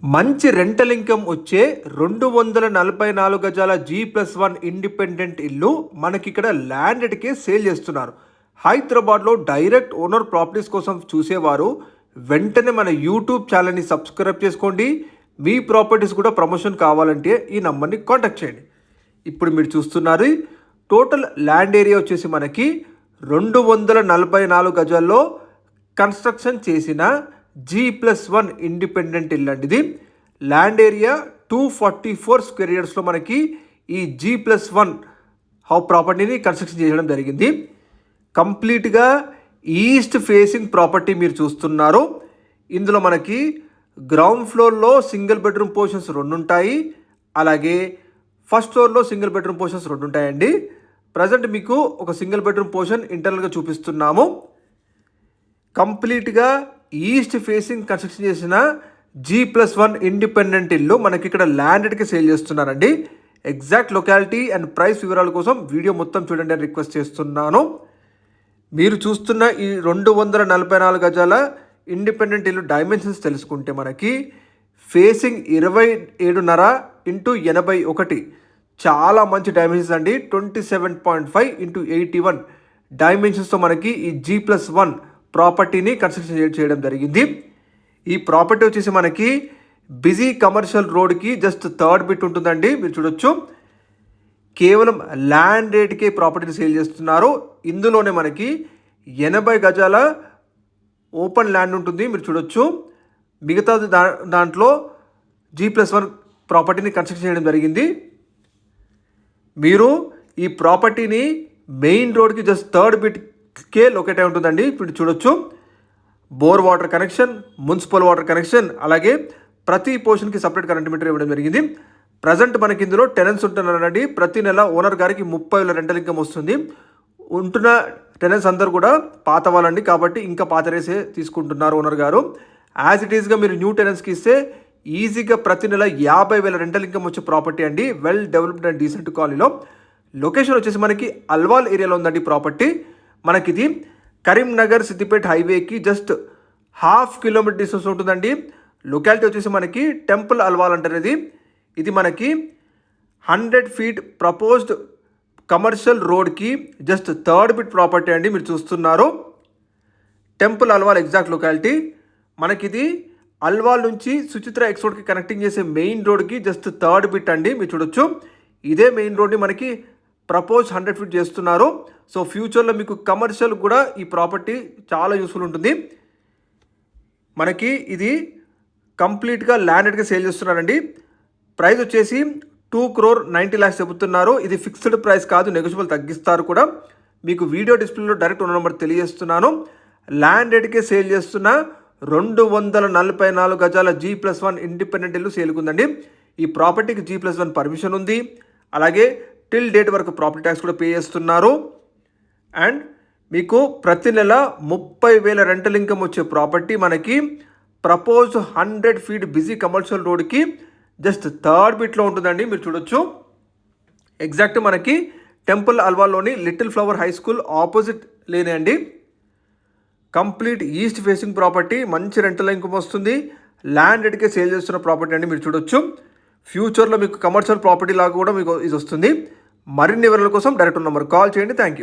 మంచి rental income వచ్చే 244 గజాల G+1 ఇండిపెండెంట్ ఇల్లు మనకి ఇక్కడ ల్యాండెడ్కే సేల్ చేస్తున్నారు. హైదరాబాద్లో డైరెక్ట్ ఓనర్ ప్రాపర్టీస్ కోసం చూసేవారు వెంటనే మన యూట్యూబ్ ఛానల్ని సబ్స్క్రైబ్ చేసుకోండి. మీ ప్రాపర్టీస్ కూడా ప్రమోషన్ కావాలంటే ఈ నంబర్ని కాంటాక్ట్ చేయండి. ఇప్పుడు మీరు చూస్తున్నారు టోటల్ ల్యాండ్ ఏరియా వచ్చేసి మనకి 244 గజాల్లో కన్స్ట్రక్షన్ చేసిన G+1 ఇండిపెండెంట్ ఇల్లు అండి. ఇది ల్యాండ్ ఏరియా 244 స్క్వేర్ యార్డ్స్లో మనకి ఈ G+1 ప్రాపర్టీని కన్స్ట్రక్షన్ చేయడం జరిగింది. కంప్లీట్గా ఈస్ట్ ఫేసింగ్ ప్రాపర్టీ మీరు చూస్తున్నారు. ఇందులో మనకి గ్రౌండ్ ఫ్లోర్లో సింగిల్ బెడ్రూమ్ పోర్షన్స్ 2 ఉంటాయి, అలాగే ఫస్ట్ ఫ్లోర్లో సింగిల్ బెడ్రూమ్ పోర్షన్స్ 2 ఉంటాయండి. ప్రజెంట్ మీకు ఒక సింగిల్ బెడ్రూమ్ పోర్షన్ ఇంటర్నల్గా చూపిస్తున్నాము. కంప్లీట్గా ఈస్ట్ ఫేసింగ్ కన్స్ట్రక్షన్ చేసిన G+1 ఇండిపెండెంట్ ఇల్లు మనకి ఇక్కడ ల్యాండెడ్కి సేల్ చేస్తున్నారండి. ఎగ్జాక్ట్ లొకాలిటీ అండ్ ప్రైస్ వివరాల కోసం వీడియో మొత్తం చూడండి అని రిక్వెస్ట్ చేస్తున్నాను. మీరు చూస్తున్న ఈ 244 గజాల ఇండిపెండెంట్ ఇల్లు డైమెన్షన్స్ తెలుసుకుంటే మనకి ఫేసింగ్ 27.5 × 81 చాలా మంచి డైమెన్షన్స్ అండి. 27.5 × 81 డైమెన్షన్స్తో మనకి ఈ G+1 ప్రాపర్టీని కన్స్ట్రక్షన్ చేయడం జరిగింది. ఈ ప్రాపర్టీ వచ్చేసి మనకి బిజీ కమర్షియల్ రోడ్కి జస్ట్ థర్డ్ బిట్ ఉంటుందండి. మీరు చూడొచ్చు, కేవలం ల్యాండ్ రేట్కే ప్రాపర్టీని సేల్ చేస్తున్నారు. ఇందులోనే మనకి 80 గజాల ఓపెన్ ల్యాండ్ ఉంటుంది. మీరు చూడొచ్చు, మిగతా దాంట్లో G+1 ప్రాపర్టీని కన్స్ట్రక్షన్ చేయడం జరిగింది. మీరు ఈ ప్రాపర్టీని మెయిన్ రోడ్కి జస్ట్ థర్డ్ బిట్కే లొకేట్ అయి ఉంటుందండి. ఇప్పుడు చూడొచ్చు, bore water connection, municipal water connection, అలాగే ప్రతి పోర్షన్కి సపరేట్ కరెంట్ మీటర్ ఇవ్వడం జరిగింది. ప్రజెంట్ మనకి ఇందులో టెనెంట్స్ ఉంటున్నారండి. ప్రతి నెల ఓనర్ గారికి 30,000 రెంటల్ ఇన్కమ్ వస్తుంది. ఉంటున్న టెనెంట్స్ అందరూ కూడా పాత వాళ్ళండి, కాబట్టి ఇంకా పాత రేసే తీసుకుంటున్నారు ఓనర్ గారు. యాజ్ ఇట్ ఈస్గా మీరు న్యూ టెనెంట్స్కి ఇస్తే ఈజీగా ప్రతి నెల 50,000 రెంటల్ ఇన్కమ్ వచ్చే ప్రాపర్టీ అండి. వెల్ డెవలప్డ్ అండ్ డీసెంట్ కాలనీలో. లొకేషన్ వచ్చేసి మనకి అల్వాల్ ఏరియాలో ఉందండి ప్రాపర్టీ. మనకి ఇది కరీంనగర్ సిద్దిపేట హైవేకి జస్ట్ 1/2 కిలోమీటర్ డిస్టెన్స్ ఉంటుందండి. లొకాలిటీ వచ్చేసి మనకి టెంపుల్ అల్వాల్ అంటారు. ఇది మనకి 100 ఫీట్ ప్రపోజ్డ్ కమర్షియల్ రోడ్కి జస్ట్ థర్డ్ బిట్ ప్రాపర్టీ అండి. మీరు చూస్తున్నారు, టెంపుల్ అల్వాల్ ఎగ్జాక్ట్ లొకాలిటీ. మనకిది అల్వాల్ నుంచి సుచిత్ర ఎక్స్పోర్ట్కి కనెక్టింగ్ చేసే మెయిన్ రోడ్కి జస్ట్ థర్డ్ బిట్ అండి. మీరు చూడొచ్చు, ఇదే మెయిన్ రోడ్ని మనకి ప్రపోజ్ 100 ఫీట్ చేస్తున్నారు. సో ఫ్యూచర్లో మీకు కమర్షియల్ కూడా ఈ ప్రాపర్టీ చాలా యూస్ఫుల్ ఉంటుంది. మనకి ఇది కంప్లీట్గా ల్యాండెడ్గా సేల్ చేస్తున్నారండి. ప్రైస్ వచ్చేసి 2,90,00,000 చెబుతున్నారు. ఇది ఫిక్స్డ్ ప్రైస్ కాదు, నెగోషియబుల్ తగ్గిస్తారు కూడా. మీకు వీడియో డిస్ప్లేలో డైరెక్ట్ ఉన్న నెంబర్ తెలియజేస్తున్నాను. ల్యాండెడ్కే సేల్ చేస్తున్న 244 గజాల G+1 ఇండిపెండెంట్ ఇల్లు సేల్కుందండి. ఈ ప్రాపర్టీకి G+1 పర్మిషన్ ఉంది. అలాగే టిల్ డేట్ వరకు ప్రాపర్టీ ట్యాక్స్ కూడా పే చేస్తున్నారు. అండ్ మీకు ప్రతి నెల 30,000 రెంటల్ ఇన్కమ్ వచ్చే ప్రాపర్టీ మనకి ప్రపోజ్ 100 ఫీట్ బిజీ కమర్షియల్ రోడ్కి జస్ట్ థర్డ్ బిట్లో ఉంటుందండి. మీరు చూడొచ్చు, ఎగ్జాక్ట్ మనకి టెంపుల్ అల్వాల్లోని little flower high school opposite లేనే అండి. కంప్లీట్ ఈస్ట్ ఫేసింగ్ ప్రాపర్టీ, మంచి రెంటల్ ఇన్కమ్ వస్తుంది. ల్యాండ్ రేట్కే సేల్ చేస్తున్న ప్రాపర్టీ అండి. మీరు చూడొచ్చు, ఫ్యూచర్లో మీకు కమర్షియల్ ప్రాపర్టీ లాగా కూడా మీకు ఇది వస్తుంది. మరిన్ని వివరాల కోసం డైరెక్ట్ నెంబర్ కాల్ చేయండి. Thank you.